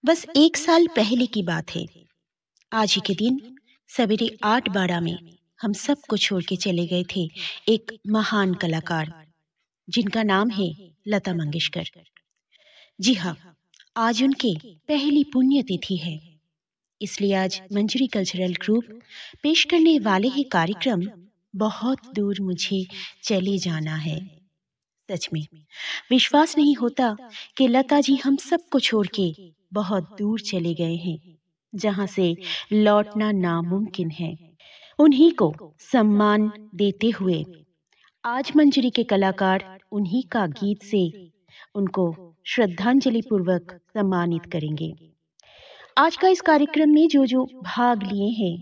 बस 1 साल पहले की बात है। आज ही के दिन सवेरे 8:12 में हम सबको छोड़ के चले गए थे एक महान कलाकार जिनका नाम है लता मंगेशकर। जी हाँ, आज उनके पहली पुण्यतिथि है। इसलिए आज मंजरी कल्चरल ग्रुप पेश करने वाले हैं कार्यक्रम बहुत दूर मुझे चले जाना है। सच में विश्वास नहीं होता कि लता जी हम सबको छोड़ के बहुत दूर चले गए हैं, जहां से लौटना नामुमकिन है। उन्हीं को सम्मान देते हुए आज मंजरी के कलाकार उन्हीं का गीत से उनको श्रद्धांजलि पूर्वक सम्मानित करेंगे। आज का इस कार्यक्रम में जो जो भाग लिए हैं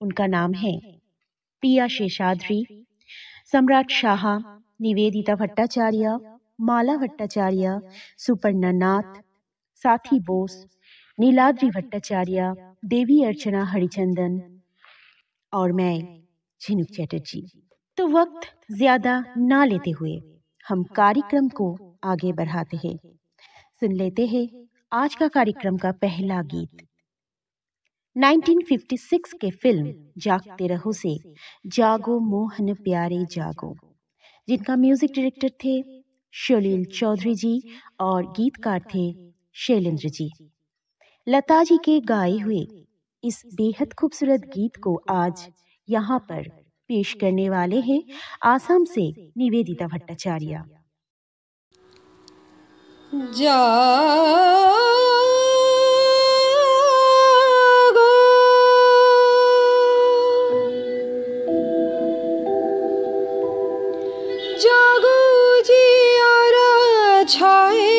उनका नाम है प्रिया शेषाद्री, सम्राट शाह, निवेदिता भट्टाचार्य, माला भट्टाचार्य, सुपर्णा नाथ, साथी बोस, नीलाद्री भट्टाचार्य, देवी अर्चना हरिचंदन और मैं झिनुक चटर्जी। तो वक्त ज्यादा ना लेते हुए हम कार्यक्रम को आगे बढ़ाते हैं। सुन लेते हैं आज का कार्यक्रम का पहला गीत। 1956 के फिल्म जागते रहो से जागो मोहन प्यारे जागो, जिनका म्यूजिक डायरेक्टर थे शलील चौधरी जी और गीतकार थे शैलेंद्र जी। लता जी के गाए हुए इस बेहद खूबसूरत गीत को आज यहाँ पर पेश करने वाले हैं आसाम से निवेदिता भट्टाचार्य। जागो जी आरा छाए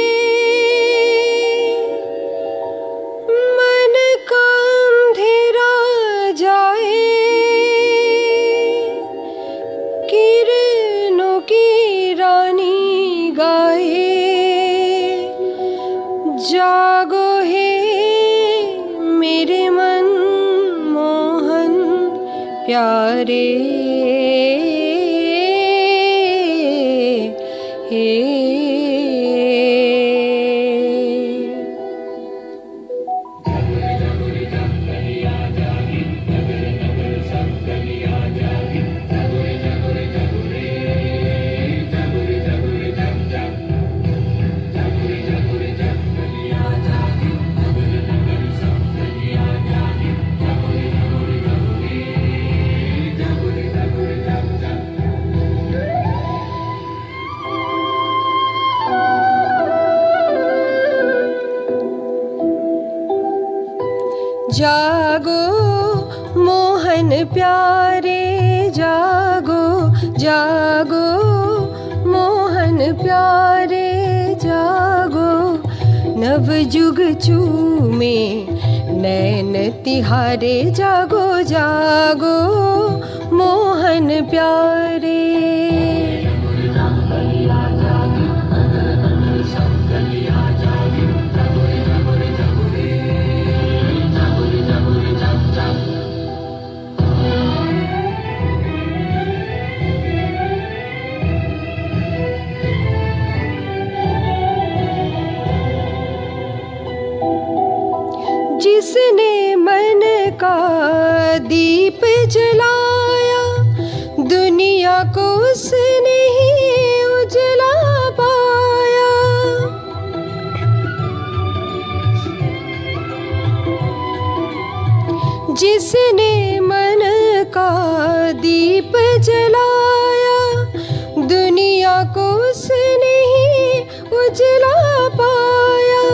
मन का अंधेरा जाए, किरणों की रानी गाए। जागो हे मेरे मन मोहन प्यारे, जागो मोहन प्यारे जागो, जागो मोहन प्यारे जागो। नव जुग चूमे नैन तिहारे, जागो जागो मोहन प्यारे। जिसने मन का दीप जलाया, दुनिया को उसने ही उजला पाया। जिसने मन का दीप जलाया, दुनिया को उसने ही उजला पाया।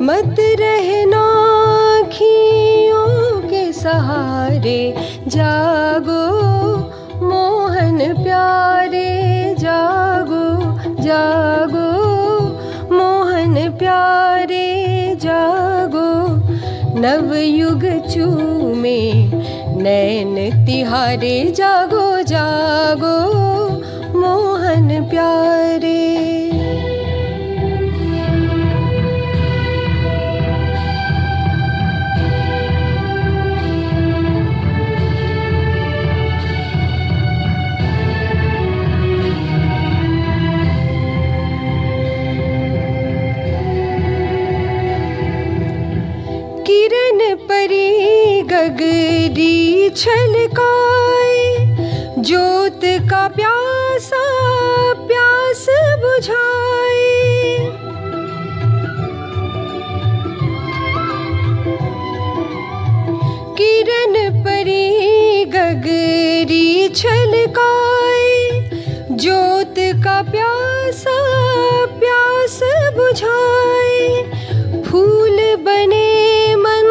मत रहना सहारे, जागो मोहन प्यारे जागो, जागो मोहन प्यारे जागो। नवयुग चूमे नैन तिहारे, जागो जागो मोहन प्यारे। किरण परी गगरी छलकाए, ज्योत का प्यासा प्यास बुझाए। किरण परी गगरी छलकाए, ज्योत का प्यासा प्यास बुझाए। फूल बने मन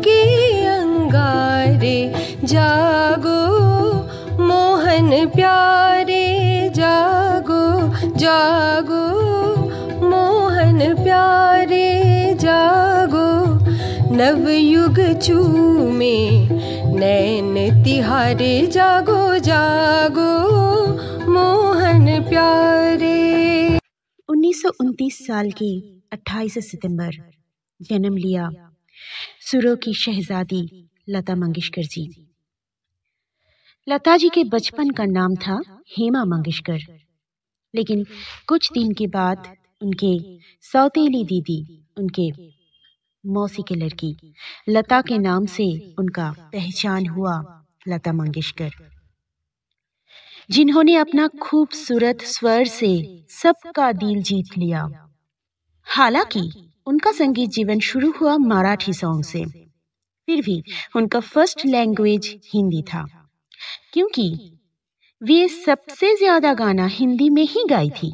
के अंगारे, जागो मोहन प्यारे, जागो जागो मोहन प्यारे, जागो। नवयुग चूमे नैन तिहारे, जागो जागो मोहन प्यारे। 1929 साल के 28 सितंबर जन्म लिया सुरों की शहजादी लता मंगेशकर जी। लता जी के बचपन का नाम था हेमा मंगेशकर, लेकिन कुछ दिन के बाद उनके सौतेली दीदी, उनके मौसी के लड़की लता के नाम से उनका पहचान हुआ लता मंगेशकर, जिन्होंने अपना खूबसूरत स्वर से सबका दिल जीत लिया। हालांकि उनका संगीत जीवन शुरू हुआ मराठी सॉन्ग से, फिर भी उनका फर्स्ट लैंग्वेज हिंदी था, क्योंकि वे सबसे ज्यादा गाना हिंदी में ही गाई थी।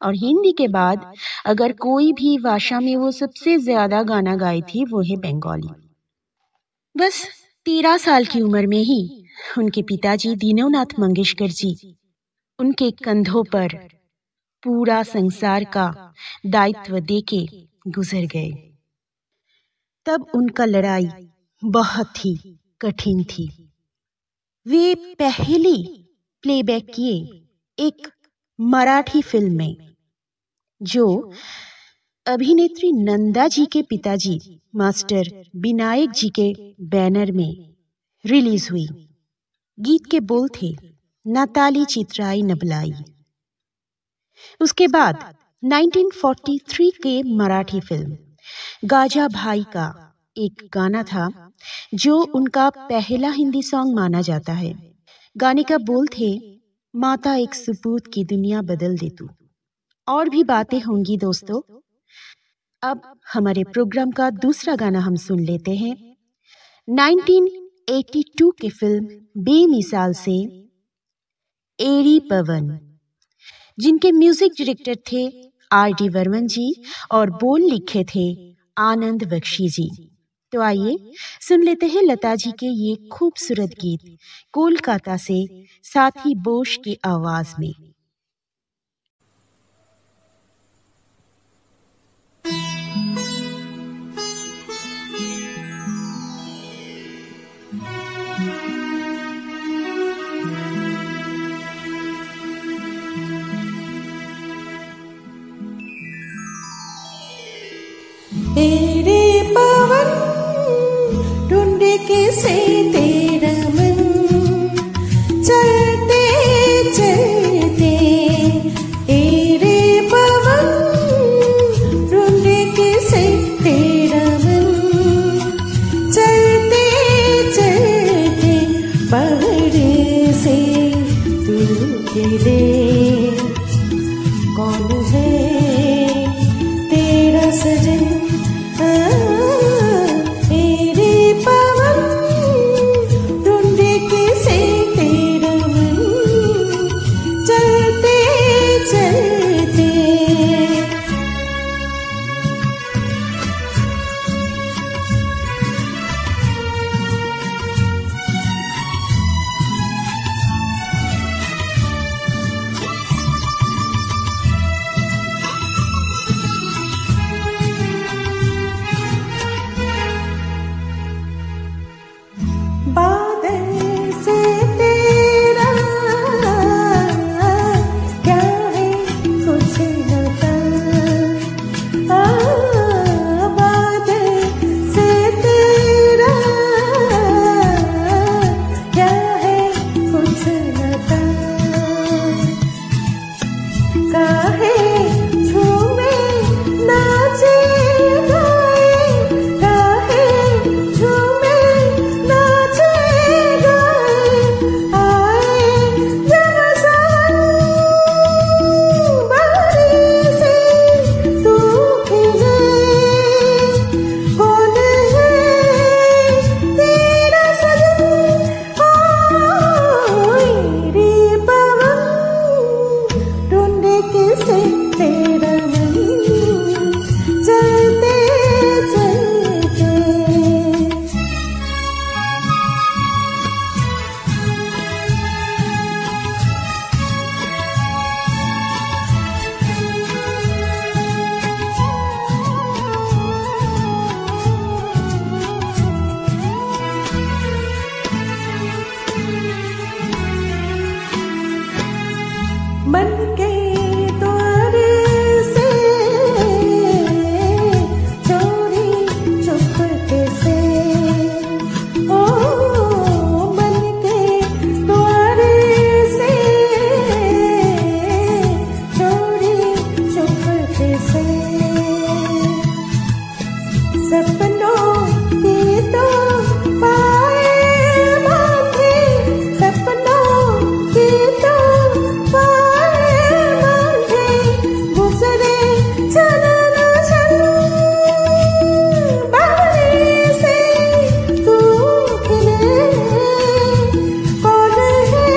और हिंदी के बाद अगर कोई भी भाषा में वो सबसे ज्यादा गाना गाई थी, वो है बंगाली। बस 13 साल की उम्र में ही उनके पिताजी दीनोनाथ मंगेशकर जी उनके कंधों पर पूरा संसार का दायित्व देके गुजर गए। तब उनका लड़ाई बहुत ही कठिन थी। वे पहली प्लेबैक किए एक मराठी फिल्म में, जो अभिनेत्री नंदा जी के पिताजी मास्टर विनायक जी के बैनर में रिलीज हुई। गीत के बोल थे नाताली चित्राई नबलाई। उसके बाद 1943 के मराठी फिल्म गाजा भाई का एक गाना था, जो उनका पहला हिंदी सॉन्ग माना जाता है। गाने का बोल थे माता एक सपूत की दुनिया बदल दे तू। और भी बातें होंगी दोस्तों। अब हमारे प्रोग्राम का दूसरा गाना हम सुन लेते हैं 1982 की फिल्म बेमिसाल से एरी पवन, जिनके म्यूजिक डायरेक्टर थे R.D. बर्मन जी और बोल लिखे थे आनंद बख्शी जी। तो आइए सुन लेते हैं लता जी के ये खूबसूरत गीत कोलकाता से साथी बोश की आवाज में। तेरे पवन ढूंढे कैसे तेरा मन, चलते चलते तेरे पवन ढूंढे कैसे तेरा मन, चलते चलते पहाड़ से तू गिरे। कौन है तेरा सजन, तेरे पवन ढूंढे कैसे तेरा मन, चलते चलते। सपनों की तो पाए बांधे, सपनों की तो पाए बांधे, गुजरे चलन चल बावरे से तू खिले, कौन है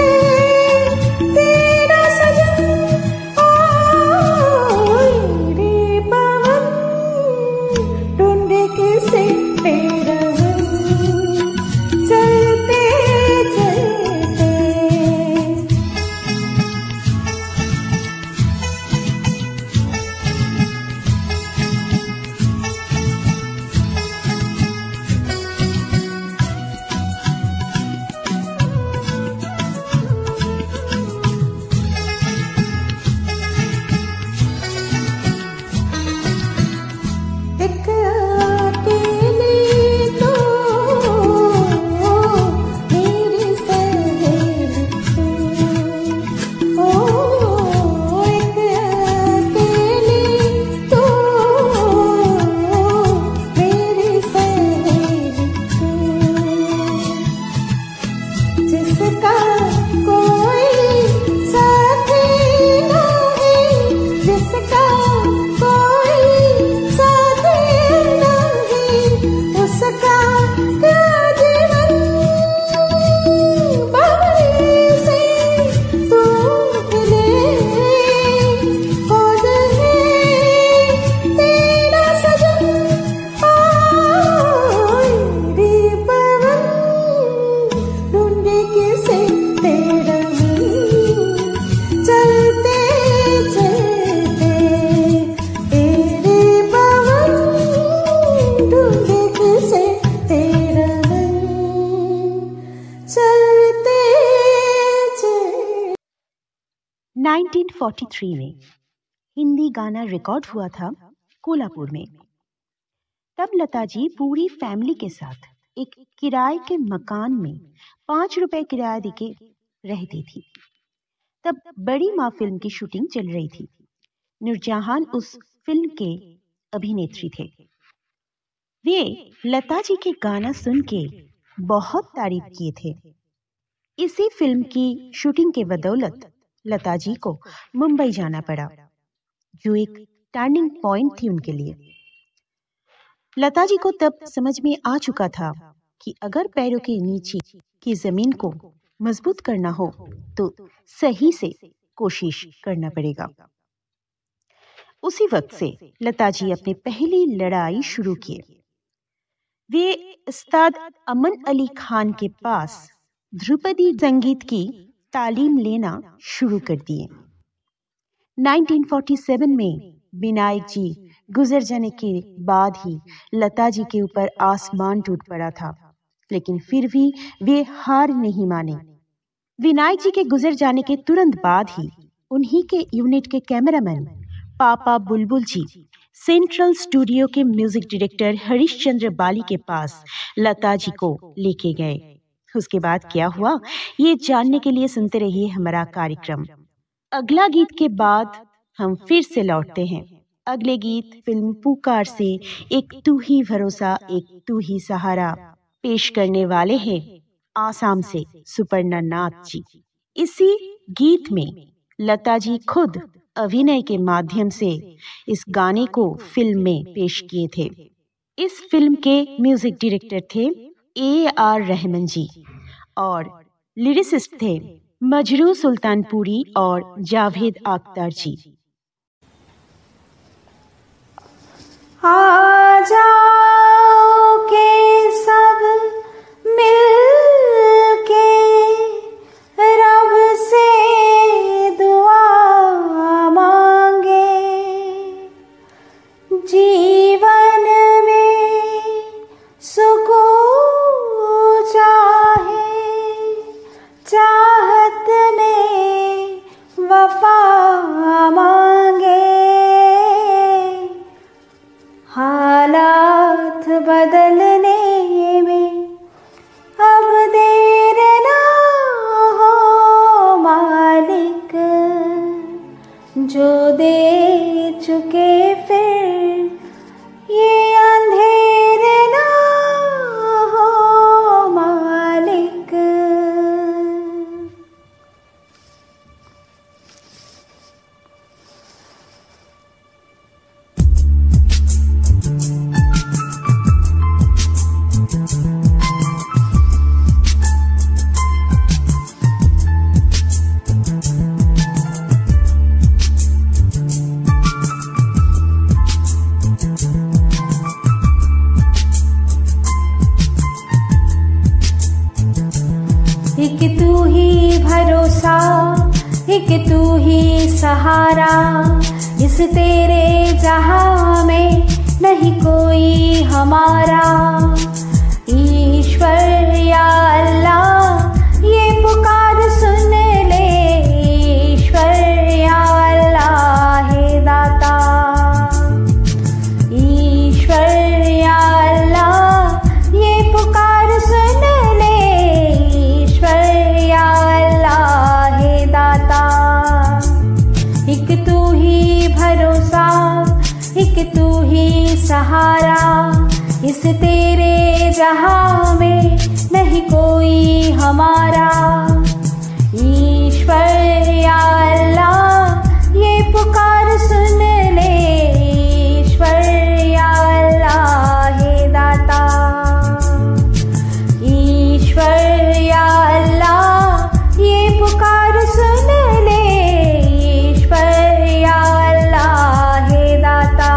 तेरा सजन, रे पवन ढूंढे किसे तेरा मन, चलते चलते। 'एक अकेली तो मेरी सहेली तू, ओ एक अकेली तो मेरी सहेली तू, जिसका कोई साथी नहीं, जिसका कोई साथी नहीं, उसका क्या जीवन, बावरे से तू खिले, कौन है तेरा सजन, रे पवन ढूंढे किसे तेरा मन, चलते चलते। रे पवन ढूंढे किसे तेरा मन, चलते चलते। 1943 में हिंदी गाना रिकॉर्ड हुआ था कोल्हापुर में। तब लता जी पूरी फैमिली के साथ एक किराए के मकान में 5 रुपए किराया देके रहती थी। तब बड़ी माँ फिल्म की शूटिंग चल रही थी। नूरजहान उस फिल्म के अभिनेत्री थे। वे लता जी के गाना सुन के बहुत तारीफ किए थे। इसी फिल्म की शूटिंग के बदौलत लता जी को मुंबई जाना पड़ा, जो एक टर्निंग पॉइंट थी उनके लिए। लता जी को तब समझ में आ चुका था कि अगर पैरों के नीचे की जमीन को मजबूत करना हो तो सही से कोशिश करना पड़ेगा। उसी वक्त से लता जी अपनी पहली लड़ाई शुरू किए। वे उस्ताद अमन अली खान के पास ध्रुपदी संगीत की तालीम लेना शुरू कर दिए। 1947 में विनायक जी गुजर जाने के बाद ही लता जी के ऊपर आसमान टूट पड़ा था, लेकिन फिर भी वे हार नहीं माने। विनायक जी के गुजर जाने के तुरंत बाद ही उन्हीं के यूनिट के कैमरामैन पापा बुलबुल जी सेंट्रल स्टूडियो के म्यूजिक डायरेक्टर हरीश चंद्र बाली के पास लता जी को लेके गए। उसके बाद क्या हुआ, ये जानने के लिए सुनते रहिए हमारा कार्यक्रम। अगला गीत के बाद हम फिर से लौटते हैं। अगले गीत फिल्म पुकार से एक तू ही भरोसा एक तू ही सहारा पेश करने वाले हैं आसाम से सुपर्णा नाथ जी। इसी गीत में लता जी खुद अभिनय के माध्यम से इस गाने को फिल्म में पेश किए थे। इस फिल्म के म्यूजिक डायरेक्टर थे AR रहमान जी और लिरिसिस्ट थे मजरू सुल्तानपुरी और जावेद अख्तर जी। आ जाओ के सब मिल के रब से दुआ मांगे, जीवन में सुकून चाहे, चाहत में वफा मांगे, हालात बदलने में अब देर ना हो मालिक, जो दे चुके फिर ये अंधेरे एक तू ही सहारा, इस तेरे जहां में नहीं कोई हमारा। ईश्वर या अल्लाह ये पुकार सुन ले, ईश्वर या अल्लाह हे दाता। ईश्वर या अल्लाह ये पुकार सुन ले, ईश्वर या अल्लाह हे दाता। एक तू ही भरोसा, एक तू ही सहारा, इस तेरे जहां में नहीं कोई हमारा। ईश्वर या अल्लाह ये पुकार सुन ले, ईश्वर या अल्लाह हे दाता। ईश्वर या अल्लाह ये पुकार सुन ले, ईश्वर या अल्लाह हे दाता।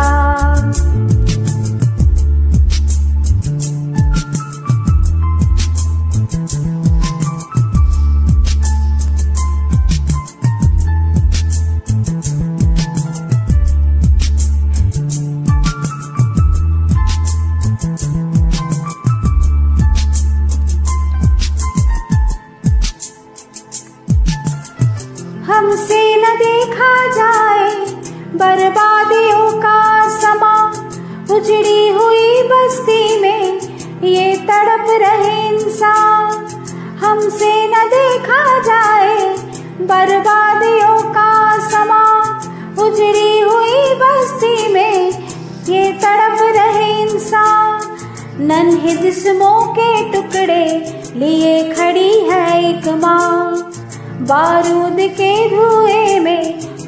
हमसे न देखा जाए बर्बादियों का समा, उजड़ी हुई बस्ती में ये तड़प रहे इंसान। हमसे न देखा जाए बर्बादियों का समा, उजड़ी हुई बस्ती में ये तड़प रहे इंसान। नन्हे जिस्मों के टुकड़े लिए खड़ी है एक माँ, बारूद के धुएं में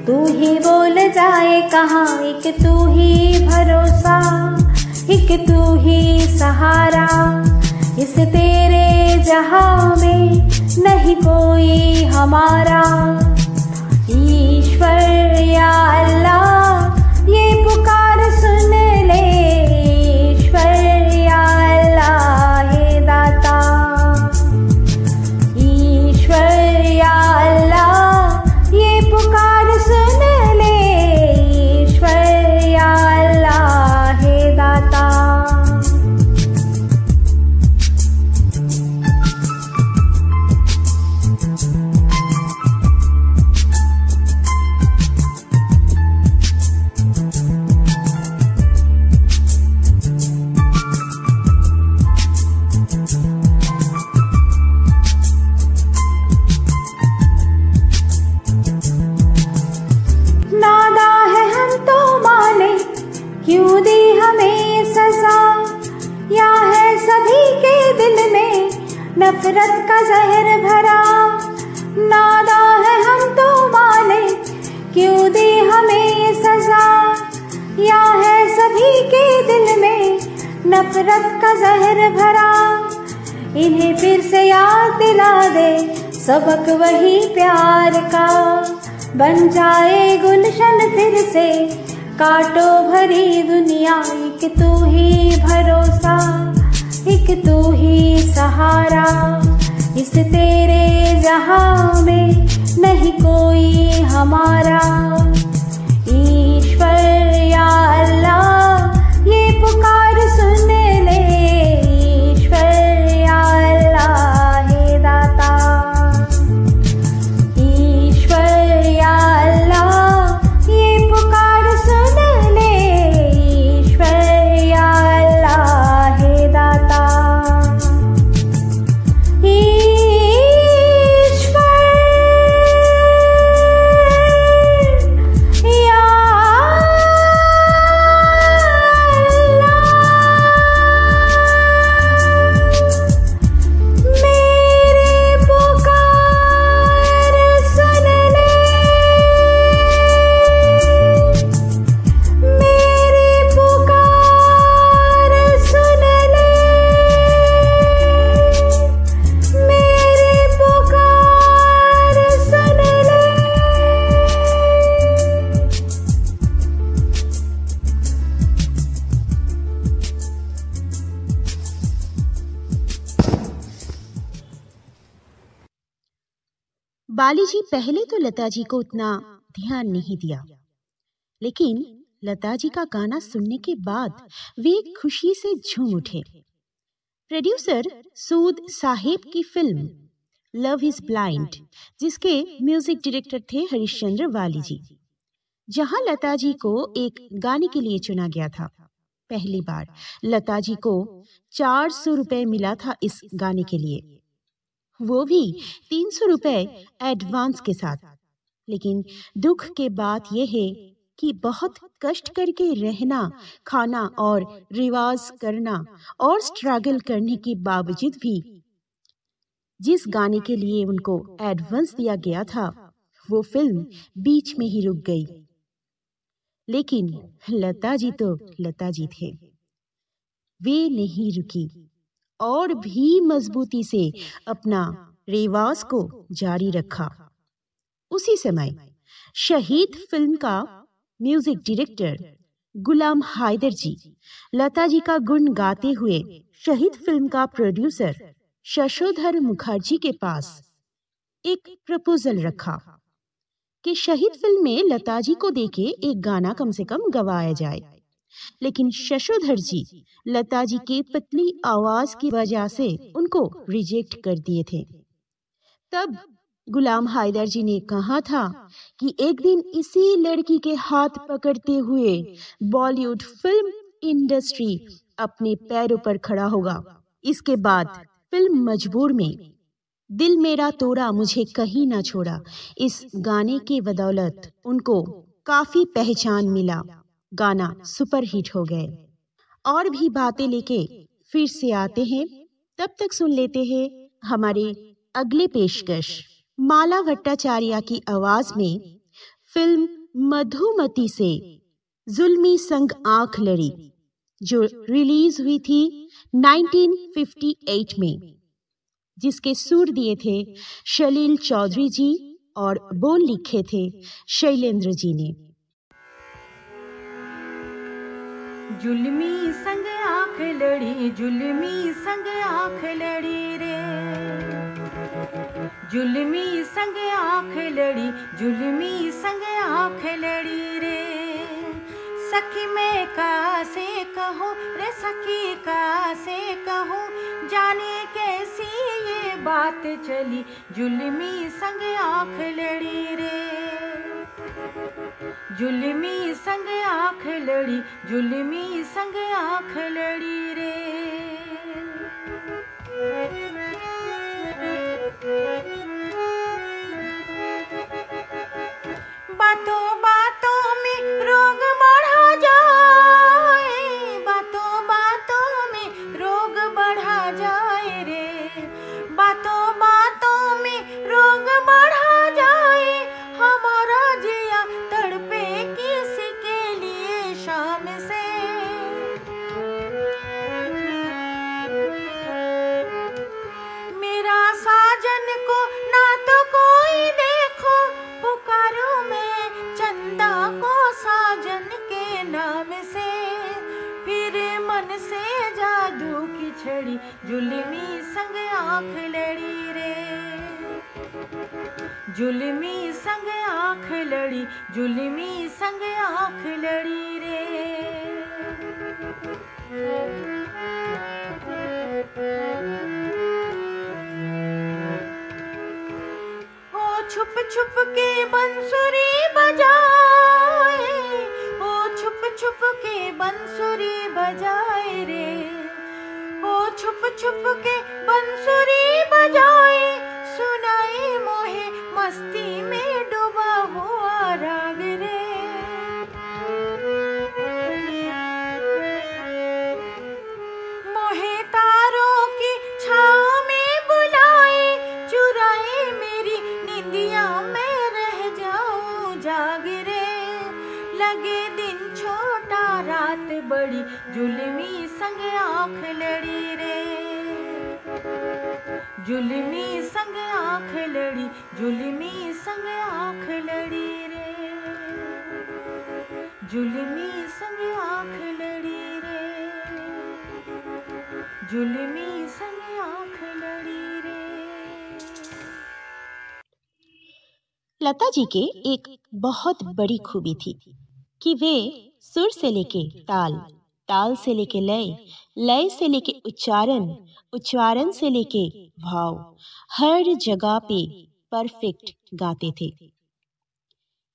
तू ही बोल जाए कहाँ। एक तू ही भरोसा, एक तू ही सहारा, इस तेरे जहां में नहीं कोई हमारा। ईश्वर या अल्लाह ये पुकार सुन ले, ईश्वर या अल्लाह हे दाता। ईश्वर या अल्लाह ये पुकार सुन ले, ईश्वर या अल्लाह हे दाता। नादा है हम तो माने, क्यों दी हमें ये सजा, या है सभी के दिल में नफरत का जहर भरा। नादा है हम तो माने, क्यों दी हमें ये सजा, या है सभी के दिल में नफरत का जहर भरा। इन्हें फिर से याद दिला दे सबक वही प्यार का, बन जाए गुलशन फिर से काटो भरी दुनिया। एक तू ही भरोसा, एक तू ही सहारा, इस तेरे जहां में नहीं कोई हमारा। ईश्वर या अल्लाह ये पुकार सुन ले, ईश्वर या अल्लाह हे दाता। ईश्वर या अल्लाह ये पुकार सुन ले, ईश्वर या अल्लाह हे दाता। ईश्वर या बाली जी पहले तो लता जी को उतना ध्यान नहीं दिया, लेकिन लता जी का गाना सुनने के बाद वे खुशी से झूम उठे। प्रोड्यूसर सूद साहेब की फिल्म लव इज ब्लाइंड, जिसके म्यूजिक डायरेक्टर थे हरिश्चंद्र वाली जी, जहां लता जी को एक गाने के लिए चुना गया था। पहली बार लता जी को 400 रुपए मिला था इस गाने के लिए, वो भी 300 रुपए एडवांस के साथ। लेकिन दुख के बात यह है कि बहुत कष्ट करके रहना, खाना और रिवाज करना और स्ट्रगल करने के बावजूद भी जिस गाने के लिए उनको एडवांस दिया गया था, वो फिल्म बीच में ही रुक गई। लेकिन लता जी तो लता जी थे, वे नहीं रुकी और भी मजबूती से अपना रिवाज को जारी रखा। उसी समय शहीद फिल्म का म्यूजिक डायरेक्टर गुलाम हैदर जी लता जी का गुण गाते हुए शहीद फिल्म का प्रोड्यूसर शशोधर मुखर्जी के पास एक प्रपोजल रखा कि शहीद फिल्म में लता जी को देके एक गाना कम से कम गवाया जाए। लेकिन शशोधर जी लता जी की पतली आवाज की वजह से उनको रिजेक्ट कर दिए थे। तब गुलाम हैदर जी ने कहा था कि एक दिन इसी लड़की के हाथ पकड़ते हुए बॉलीवुड फिल्म इंडस्ट्री अपने पैरों पर खड़ा होगा। इसके बाद फिल्म मजबूर में दिल मेरा तोड़ा मुझे कहीं ना छोड़ा, इस गाने के बदौलत उनको काफी पहचान मिला, गाना सुपरहिट हो गए। और भी बातें लेके फिर से आते हैं, तब तक सुन लेते हैं हमारे अगले पेशकश माला भट्टाचार्य की आवाज में फिल्म मधुमती से जुल्मी संग आंख लड़ी, जो रिलीज हुई थी 1958 में, जिसके सुर दिए थे शलील चौधरी जी और बोल लिखे थे शैलेंद्र जी ने। जुल्मी संग आंख लड़ी, जुल्मी संग आंख लड़ी रे, जुल्मी संग आंख लड़ी, जुल्मी संग आंख लड़ी रे। सखी मैं का से कहूँ रे, सखी का से कहूँ, जाने कैसी ये बात चली, जुल्मी संग आंख लड़ी रे, जुल्मी संग आंख लड़ी, जुल्मी संग आंख लड़ी रे। बातों बातों में रोग बढ़ा जाए, बातों बातों में रोग बढ़ा जाए रे, बातों बातों में रोग बढ़ा जाए, हमारा जिया तड़पे किसी के लिए शाम से। मेरा साजन को ना तो कोई देखो, पुकारो मैं चंदा को साजन के नाम से। फिर मन से जादू की छड़ी, जुल्मी संग आंख लड़ी रे, जुल्मी संग आंख लड़ी, जुल्मी संग आंख लड़ी रे। छुप छुप के बंसुरी बजाए, ओ छुप छुप के बंसुरी बजाए रे, ओ छुप छुप के बंसुरी बजाए, सुनाए मोहे मस्ती में डूबा हुआ राग रे। मोहे तारों की छाँव में बुलाए, चुराए मेरी निंदिया में रह जाऊं जाग रे। लगे दिन छोटा रात बड़ी, जुल्मी संग आंख लड़ी रे, जुल्मी संग आंख लड़ी, जुल्मी संग आंख लड़ी रे, जुल्मी संग आंख लड़ी रे, जुल्मी संग आंख लड़ी रे। लता जी के एक बहुत बड़ी खूबी थी कि वे सुर से लेके ताल, ताल से लेके लय, लय से लेके उच्चारण, उच्चारण से लेके भाव, हर जगह पे परफेक्ट गाते थे।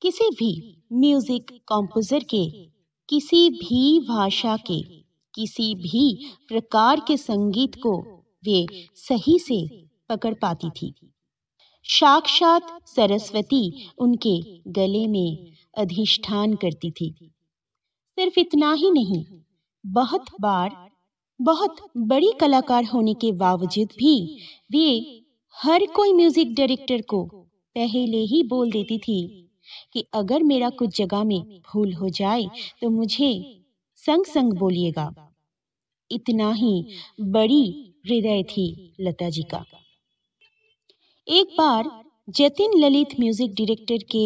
किसी भी म्यूजिक कंपोजर के, किसी भी भाषा के, किसी भी प्रकार के संगीत को वे सही से पकड़ पाती थी। साक्षात सरस्वती उनके गले में अधिष्ठान करती थी। सिर्फ इतना ही नहीं, बहुत बार बहुत बड़ी कलाकार होने के बावजूद भी वे हर कोई म्यूजिक डायरेक्टर को पहले ही बोल देती थी कि अगर मेरा कुछ जगह में भूल हो जाए तो मुझे संग संग बोलिएगा। इतना ही बड़ी हृदय थी लता जी का। एक बार जतिन ललित म्यूजिक डायरेक्टर के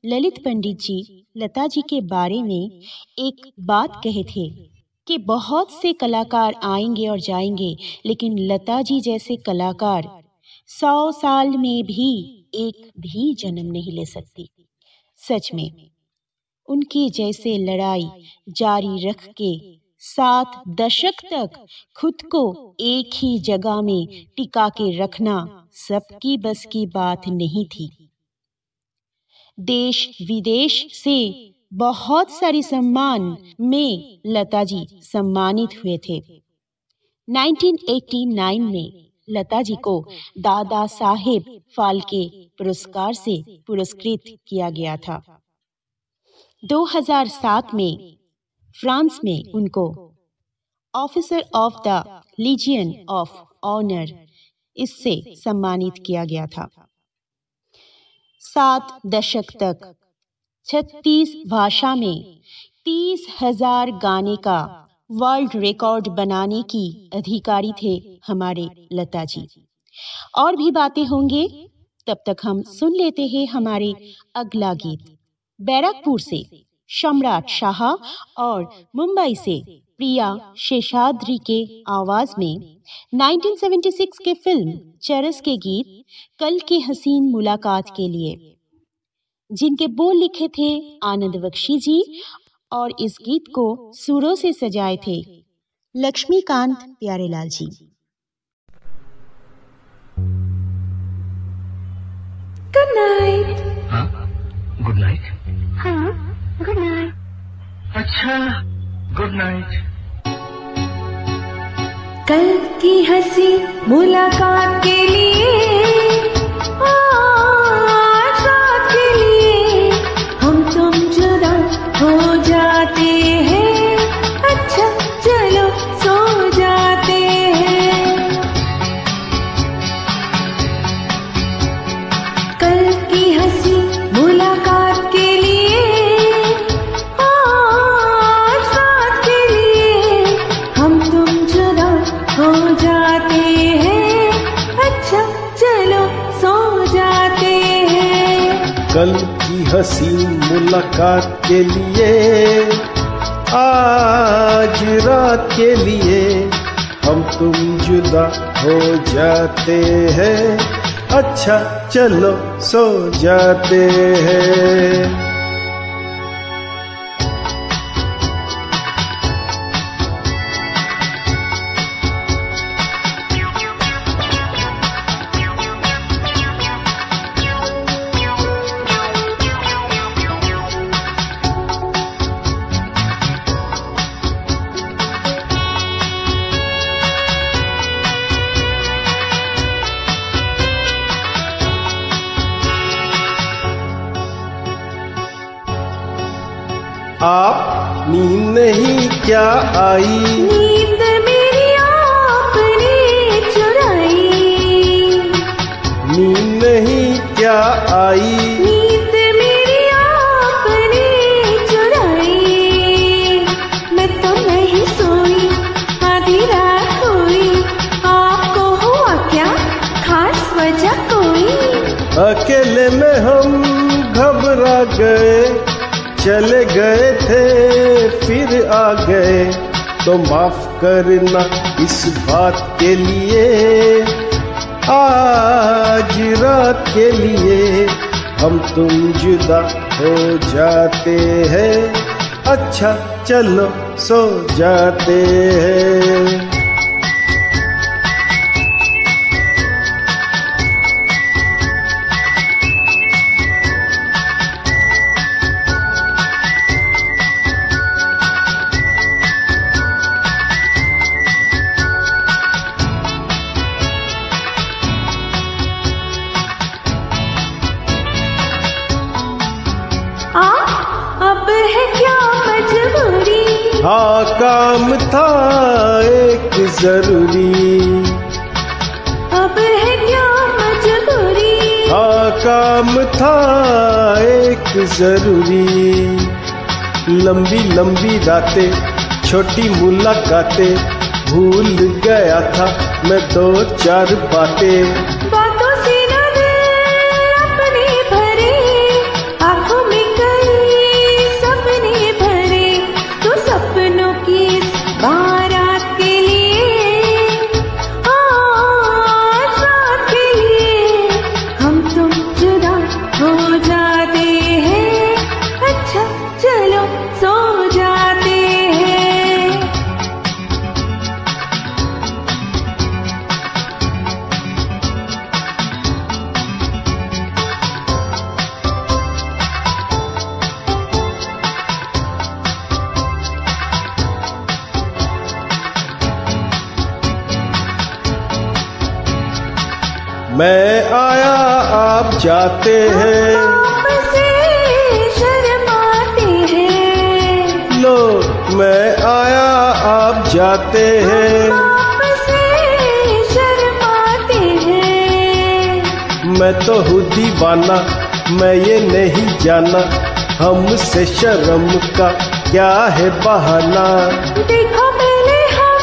ललित पंडित जी लता जी के बारे में एक बात कहे थे कि बहुत से कलाकार आएंगे और जाएंगे, लेकिन लता जी जैसे कलाकार 100 साल में भी एक भी जन्म नहीं ले सकती। सच में उनके जैसे लड़ाई जारी रख के 7 दशक तक खुद को एक ही जगह में टिका के रखना सबकी बस की बात नहीं थी। देश विदेश से बहुत सारी सम्मान में लता जी सम्मानित हुए थे। 1989 में लता जी को दादा साहेब फाल्के पुरस्कार से पुरस्कृत किया गया था। 2007 में फ्रांस में उनको officer of the Legion of Honour इससे सम्मानित किया गया था। 7 दशक तक 36 भाषा में 30,000 गाने का वर्ल्ड रिकॉर्ड बनाने की अधिकारी थे हमारे लता जी। और भी बातें होंगे, तब तक हम सुन लेते हैं हमारे अगला गीत। बैरकपुर से सम्राट शाह और मुंबई से प्रिया शेषाद्री के आवाज में 1976 के फिल्म चरस के गीत कल की हसीन मुलाकात के लिए, जिनके बोल लिखे थे आनंद बख्शी जी और इस गीत को सुरों से सजाए थे लक्ष्मीकांत प्यारेलाल जी। Good night. हाँ, गुड नाइट। हाँ, गुड नाइट। अच्छा, गुड नाइट। कल की हंसी मुलाकात के लिए, आज रात के लिए हम तुम जुदा हो जाते हैं। अच्छा चलो सो जाते हैं। कल की हंसी मुलाकात के लिए, आज रात के लिए हम तुम जुदा हो जाते हैं। अच्छा चलो सो जाते हैं। कल की हसीन मुलाकात के लिए, आज रात के लिए हम तुम जुदा हो जाते हैं। अच्छा चलो सो जाते हैं। आप नींद नहीं क्या आई? नींद मेरी आपने चुराई। नींद नहीं क्या आई? नींद मेरी आपने चुराई। मैं तो नहीं सोई, आधी रात हुई। आपको हुआ क्या खास वजह कोई? अकेले में हम घबरा गए, चले गए थे फिर आ गए। तो माफ करना इस बात के लिए, आज रात के लिए हम तुम जुदा हो जाते हैं, अच्छा चलो सो जाते हैं। अब है क्या मजबूरी, हाँ काम था एक जरूरी। अब है क्या मजबूरी, हाँ काम था एक जरूरी। लंबी लंबी रातें, छोटी मुलाकातें, भूल गया था मैं दो चार बातें। बातों से न दिल अपने भरे, आंखों में कई सपने भरे। तो सपनों की बारात के लिए, आज रात के लिए हम तुम जुदा हो जाते हैं, अच्छा चलो सो जाते हैं। मैं आया आप जाते हैं, आपसे शर्माते हैं, लो मैं आया आप जाते हैं। आपसे शर्माते हैं। मैं तो हूँ दीवाना, मैं ये नहीं जाना, हमसे शर्म का क्या है बहाना। देखो पहले हम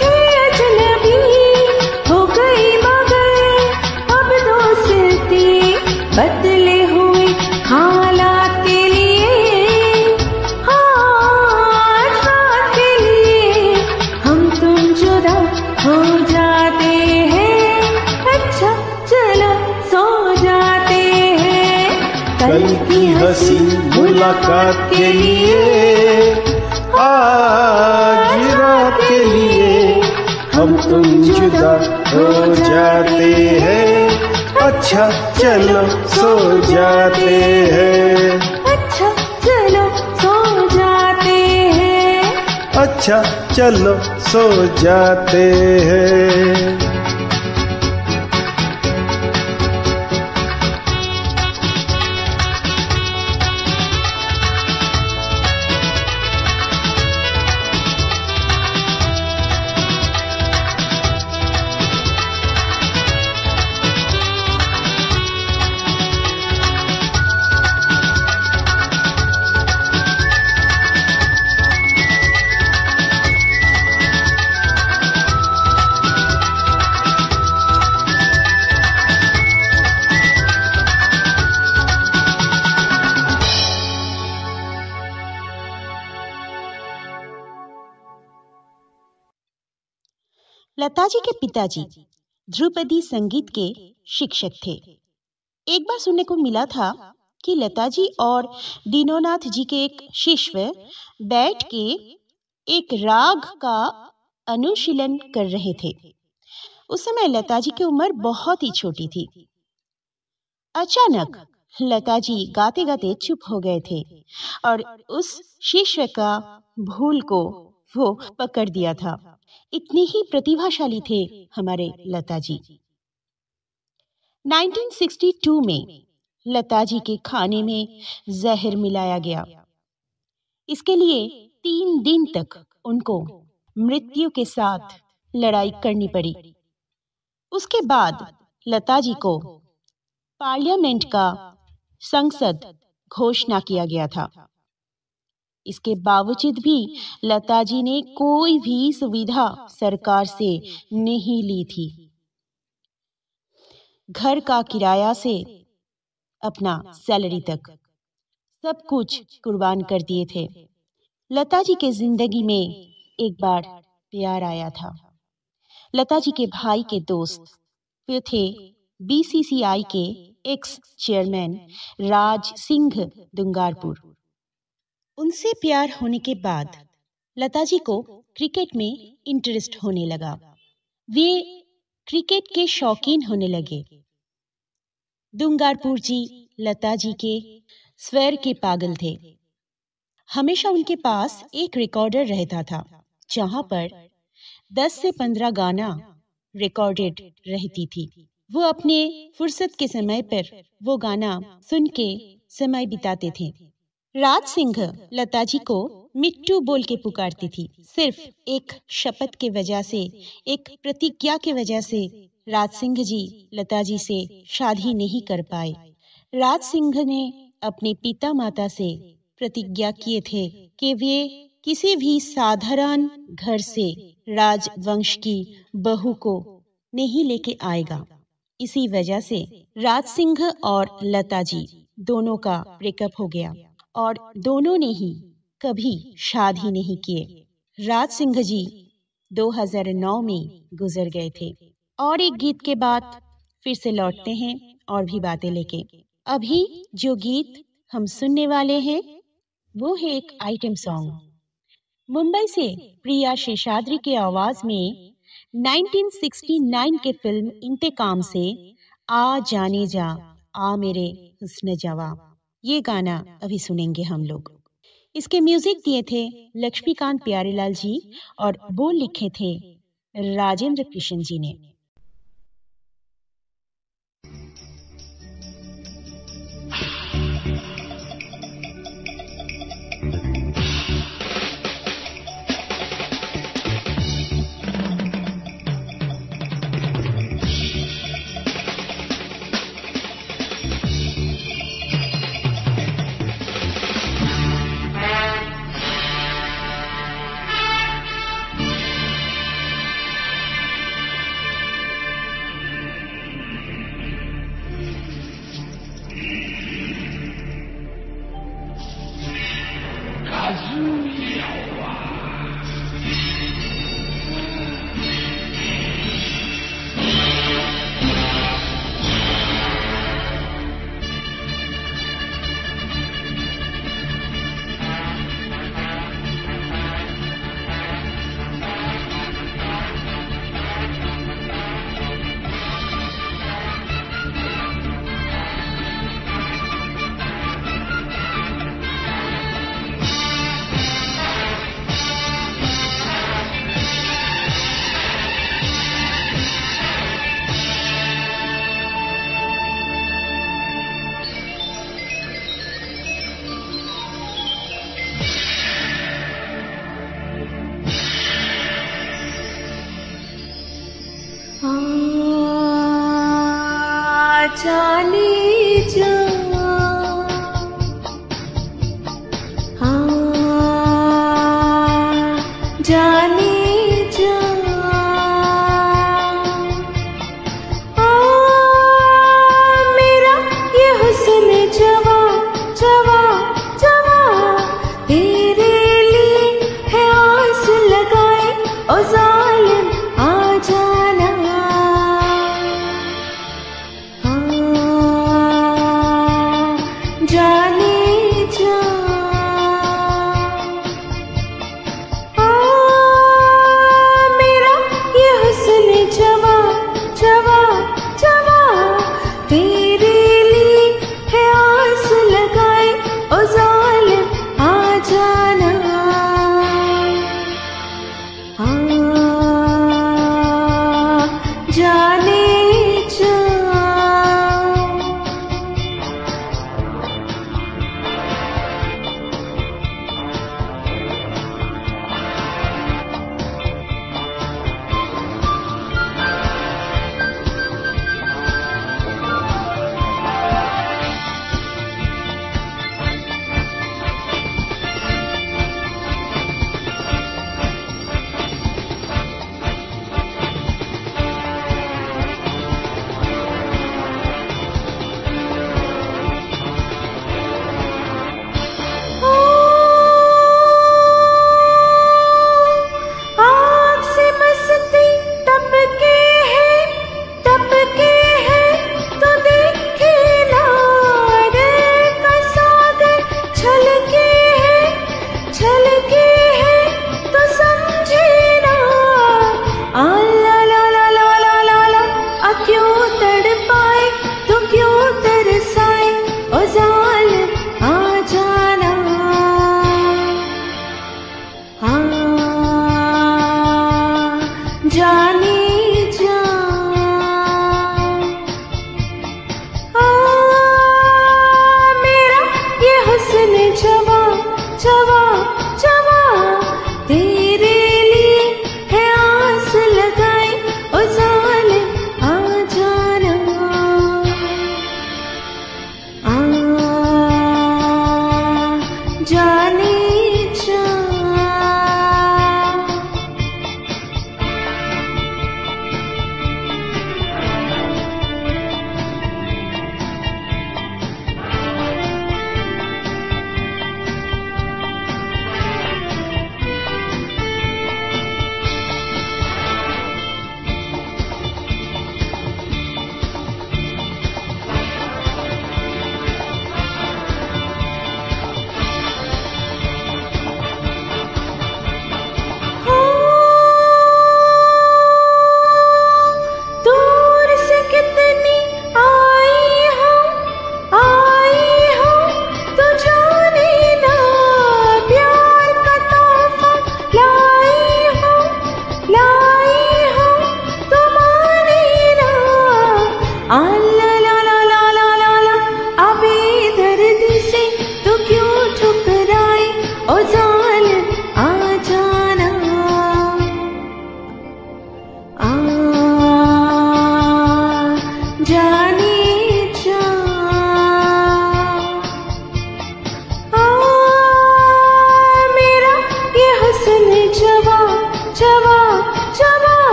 थे अजनबी, हो गई मगर अब दोस्ती। बदले हुए हालात के लिए, आज रात के लिए हम तुम जुदा हो जाते हैं, अच्छा चलो सो जाते हैं। कल की हंसी मुलाकात के लिए, आज रात के लिए हम तुम जुदा हो जाते हैं, अच्छा चलो सो जाते हैं। अच्छा चलो सो जाते हैं। अच्छा चलो सो जाते हैं। लता जी के पिताजी ध्रुपदी संगीत के शिक्षक थे। एक बार सुनने को मिला था कि लता जी और दीनोनाथ जी के एक शिष्य बैठ के एक राग का अनुशीलन कर रहे थे। उस समय लता जी की उम्र बहुत ही छोटी थी। अचानक लता जी गाते गाते चुप हो गए थे और उस शिष्य का भूल को वो पकड़ दिया था। इतनी ही प्रतिभाशाली थे हमारे लता जी। 1962 में लता जी के खाने में जहर मिलाया गया। इसके लिए 3 दिन तक उनको मृत्यु के साथ लड़ाई करनी पड़ी। उसके बाद लता जी को पार्लियामेंट का संसद घोषणा किया गया था। इसके बावजूद भी लता जी ने कोई भी सुविधा सरकार से नहीं ली थी। घर का किराया से अपना सैलरी तक सब कुछ कुर्बान कर दिए थे। लता जी के जिंदगी में एक बार प्यार आया था। लता जी के भाई के दोस्त वे थे बीसीसीआई के एक्स चेयरमैन राज सिंह दुंगारपुर। उनसे प्यार होने के बाद लता जी को क्रिकेट में इंटरेस्ट होने लगा। वे क्रिकेट के शौकीन होने लगे। दुंगारपुर जी लता जी के स्वर के पागल थे। हमेशा उनके पास एक रिकॉर्डर रहता था, जहां पर 10 से 15 गाना रिकॉर्डेड रहती थी। वो अपने फुर्सत के समय पर वो गाना सुन के समय बिताते थे। राज सिंह लता जी को मिट्टू बोल के पुकारती थी। सिर्फ एक शपथ के वजह से, एक प्रतिज्ञा के वजह से राज सिंह जी लता जी से शादी नहीं कर पाए। राज सिंह ने अपने पिता माता से प्रतिज्ञा किए थे कि वे किसी भी साधारण घर से राजवंश की बहू को नहीं लेके आएगा। इसी वजह से राज सिंह और लता जी दोनों का ब्रेकअप हो गया और दोनों ने ही कभी शादी नहीं किए। राज सिंह जी 2009 में गुजर गए थे। और एक गीत के बाद फिर से लौटते हैं और भी बातें लेके। अभी जो गीत हम सुनने वाले हैं वो है एक आइटम सॉन्ग। मुंबई से प्रिया शेषाद्री के आवाज में 1969 के फिल्म इंतकाम से आ जाने जा आ मेरे हुस्न जवा, ये गाना अभी सुनेंगे हम लोग। इसके म्यूजिक दिए थे लक्ष्मीकांत प्यारेलाल जी और बोल लिखे थे राजेंद्र कृष्ण जी ने। जाने जा जाने जा मेरा ये हुस्न जवा जवा जवा तेरे लिए है आस लगाए ओ जालिम आ जाना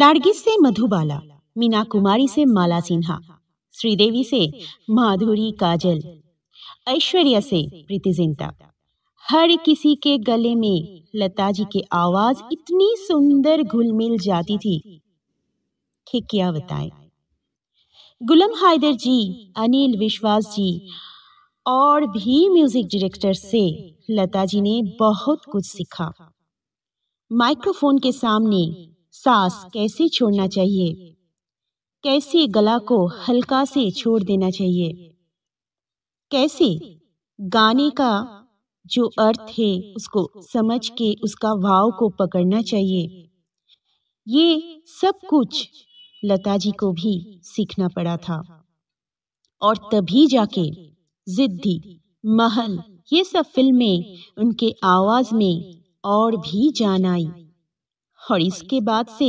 नारगिस से मधुबाला, मीना कुमारी से माला सिन्हा, श्रीदेवी से माधुरी काजल, ऐश्वर्या से प्रीति जिंटा। हर किसी के गले में लता जी की आवाज इतनी सुंदर घुल मिल जाती थी कि क्या बताएं। गुलाम हैदर जी, अनिल विश्वास जी और भी म्यूजिक डायरेक्टर से लता जी ने बहुत कुछ सीखा। माइक्रोफोन के सामने सांस कैसे छोड़ना चाहिए, कैसे गला को हल्का से छोड़ देना चाहिए, कैसे गाने का जो अर्थ है उसको समझ के उसका भाव को पकड़ना चाहिए, ये सब कुछ लता जी को भी सीखना पड़ा था। और तभी जाके जिद्दी, महल, ये सब फिल्में उनके आवाज में और भी जान आई। और इसके बाद से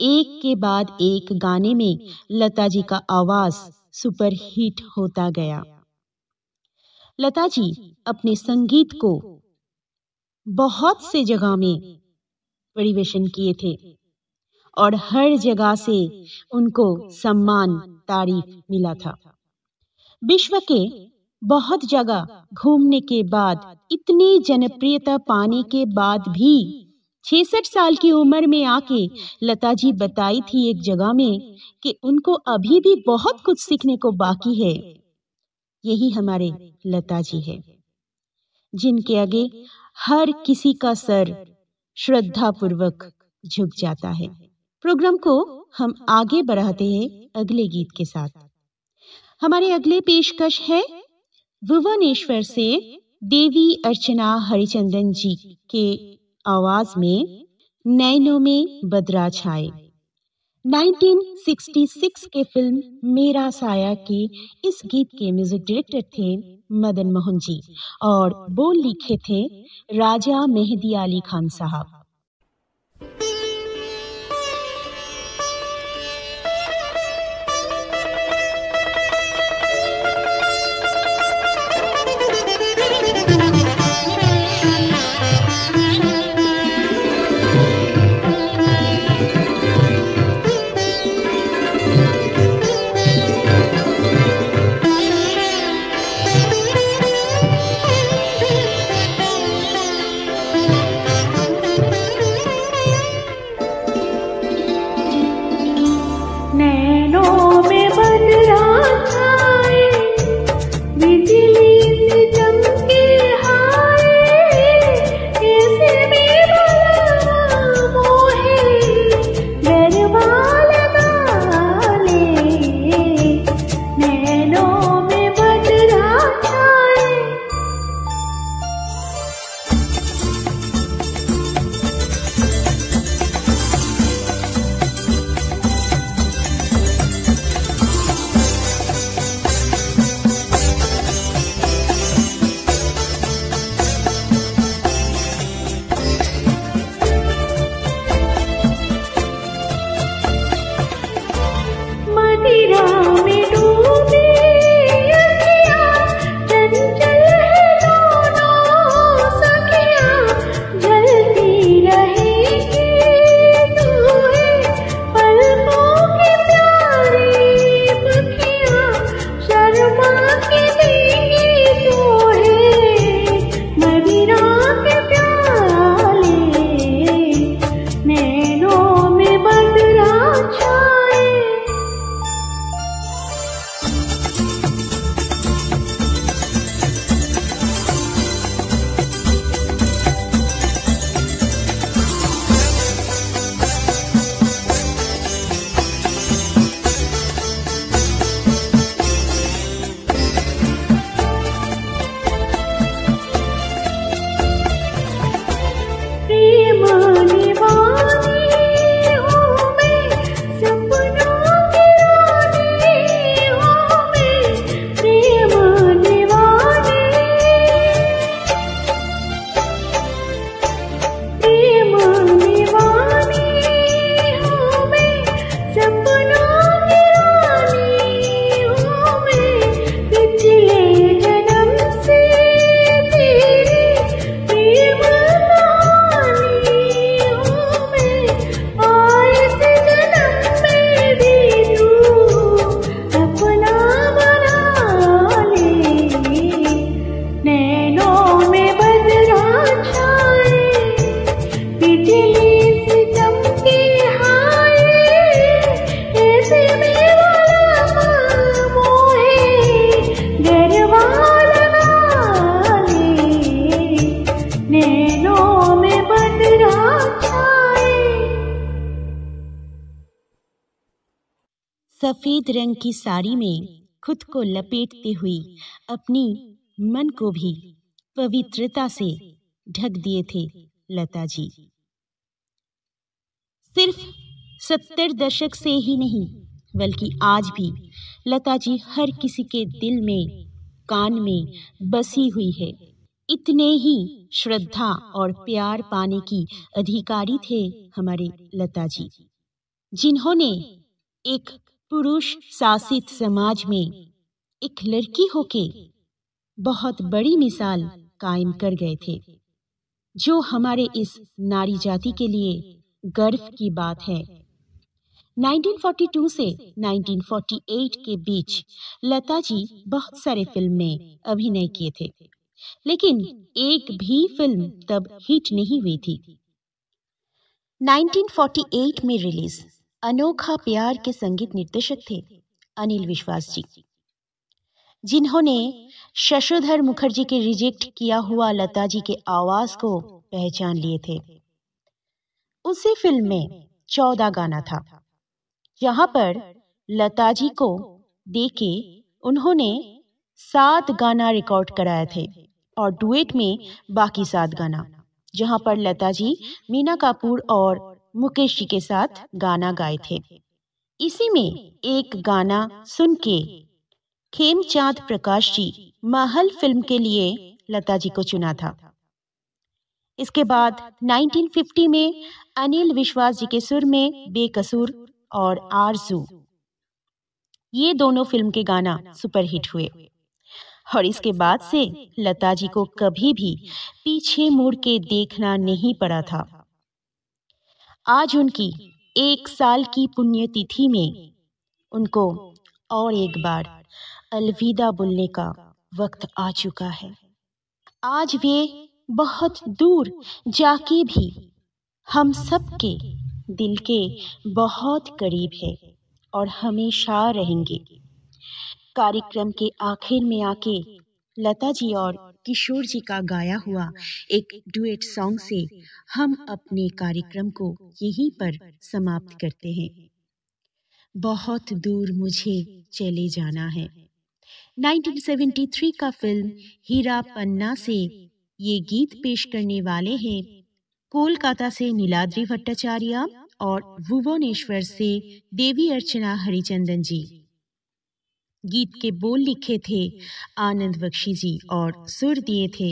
एक के बाद एक गाने में लता जी का आवाज सुपर हिट होता गया। लता जी अपने संगीत को बहुत से जगह में परिवेशन किए थे और हर जगह से उनको सम्मान, तारीफ मिला था। विश्व के बहुत जगह घूमने के बाद, इतनी जनप्रियता पाने के बाद भी 66 साल की उम्र में आके लता जी बताई थी एक जगह में कि उनको अभी भी बहुत कुछ सीखने को बाकी है। यही हमारे लता जी है, जिनके आगे हर किसी का सर श्रद्धा पूर्वक झुक जाता है। प्रोग्राम को हम आगे बढ़ाते हैं अगले गीत के साथ। हमारे अगले पेशकश है भुवनेश्वर से देवी अर्चना हरिचंदन जी के आवाज में नैनों में बदरा छाए। 1966 के फिल्म मेरा साया के इस गीत के म्यूजिक डायरेक्टर थे मदन मोहन जी और बोल लिखे थे राजा मेहदी अली खान साहब। सफेद रंग की साड़ी में खुद को लपेटते हुए अपनी मन को भी पवित्रता से ढक दिए थे लता जी। सिर्फ 70 दशक से ही नहीं बल्कि आज भी लता जी हर किसी के दिल में, कान में बसी हुई है। इतने ही श्रद्धा और प्यार पाने की अधिकारी थे हमारे लता जी, जिन्होंने एक पुरुष शासित समाज में एक लड़की होके बहुत बड़ी मिसाल कायम कर गए थे, जो हमारे इस नारी जाति के लिए गर्व की बात है। 1942 से 1948 के बीच लता जी बहुत सारे फिल्म में अभिनय किए थे, लेकिन एक भी फिल्म तब हिट नहीं हुई थी। 1948 में रिलीज अनोखा प्यार के संगीत निर्देशक थे अनिल विश्वास जी, जिन्होंने शशोधर मुखर्जी के रिजेक्ट किया हुआ लता जी के आवाज को पहचान लिए थे। उसी फिल्म में 14 गाना था, जहां पर लता जी को देके उन्होंने 7 गाना रिकॉर्ड कराए थे और डुएट में बाकी 7 गाना, जहां पर लता जी मीना कपूर और मुकेश जी के साथ गाना गाए थे। इसी में एक गाना सुन के खेमचांद प्रकाश जी महल फिल्म के लिए लता जी को चुना था। इसके बाद 1950 में अनिल विश्वास जी के सुर में बेकसूर और आरज़ू, ये दोनों फिल्म के गाना सुपरहिट हुए और इसके बाद से लता जी को कभी भी पीछे मुड़ के देखना नहीं पड़ा था। आज उनकी 1 साल की पुण्यतिथि में उनको और एक बार अलविदा बोलने का वक्त आ चुका है। आज वे बहुत दूर जाके भी हम सबके दिल के बहुत करीब है और हमेशा रहेंगे। कार्यक्रम के आखिर में आके लता जी और किशोर जी का गाया हुआ एक डुएट सॉन्ग से हम अपने कार्यक्रम को यहीं पर समाप्त करते हैं। बहुत दूर मुझे चले जाना है। 1973 का फिल्म हीरा पन्ना से ये गीत पेश करने वाले हैं कोलकाता से नीलाद्री भट्टाचार्य और भुवनेश्वर से देवी अर्चना हरिचंदन जी। गीत के बोल लिखे थे आनंद बख्शी जी और सुर दिए थे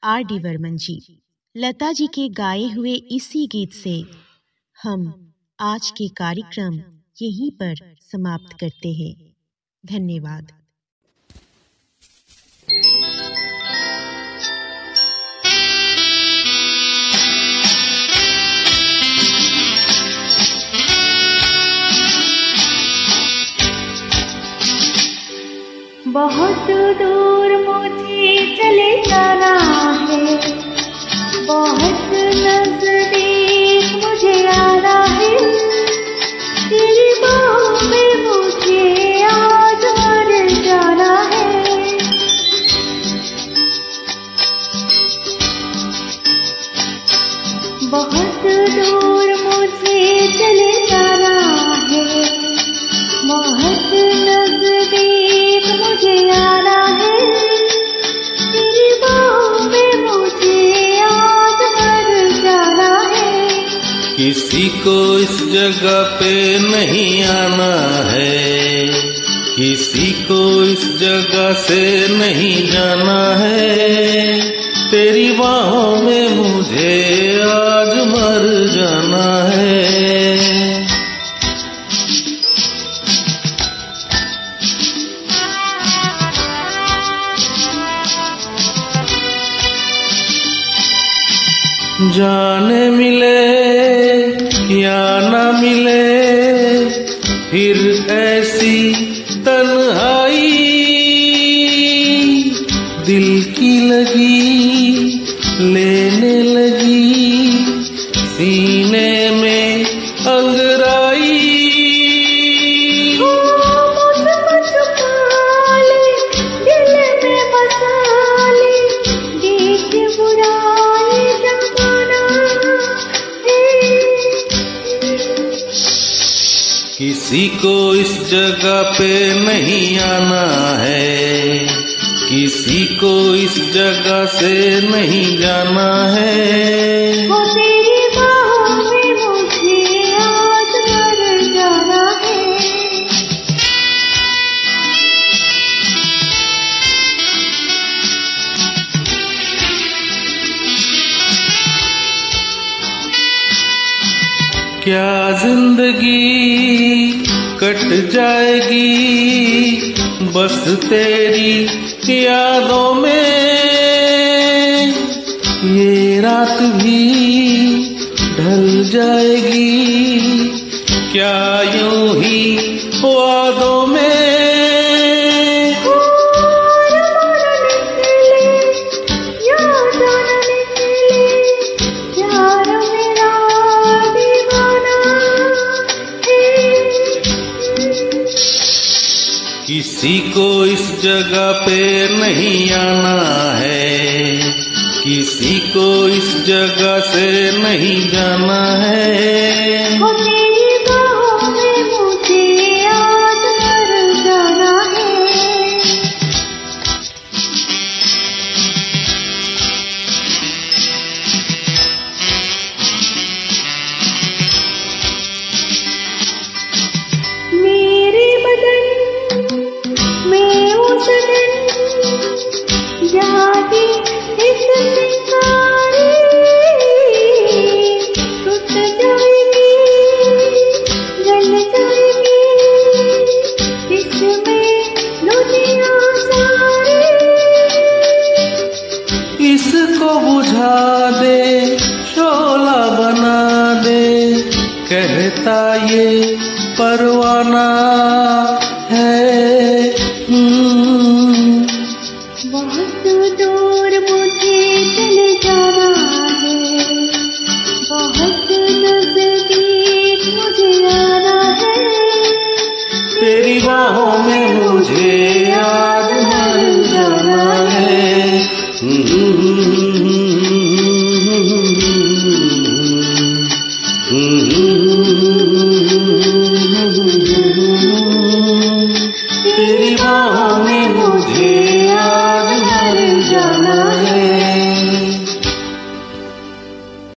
R.D. वर्मन जी। लता जी के गाए हुए इसी गीत से हम आज के कार्यक्रम यहीं पर समाप्त करते हैं। धन्यवाद। बहुत दूर मुझे चले जाना है, बहुत नजदीक मुझे आना है, तेरी बाहों में मुझे आज मर जाना है। बहुत दूर मुझे चले जाना है, बहुत नजदीक मुझे आना है, तेरी बाहों में मुझे आज मर जाना है। किसी को इस जगह पे नहीं आना है, किसी को इस जगह से नहीं जाना है, तेरी बाहों में मुझे आज मर जाना है। जाने मिले या ना मिले फिर ऐसी तन्हाई, दिल की लगी लेने लगी सीने में अंगराई। किसी को इस जगह पे नहीं आना है, किसी को इस जगह से नहीं जाना है। वो तेरी बाहों में मुझे आज मर जाना है। क्या जिंदगी कट जाएगी बस तेरी यादों में, ये रात भी ढल जाएगी क्या यूं ही वादों में। किसी को इस जगह पे नहीं आना है, किसी को इस जगह से नहीं जाना है। वो तेरी बाहों में मुझे आज मर जाना है। मेरे बदन में उस दिन जागी एक चिंगारी, टूट जाएगी जल जाएगी इसमें दुनिया सारी। इसको बुझा दे शोला बना दे, कहता ये परवाना है। बहुत दूर मुझे चले जाना है, बहुत नजदीक मुझे आना है। तेरी बाहों में मुझे आज मर जाना है।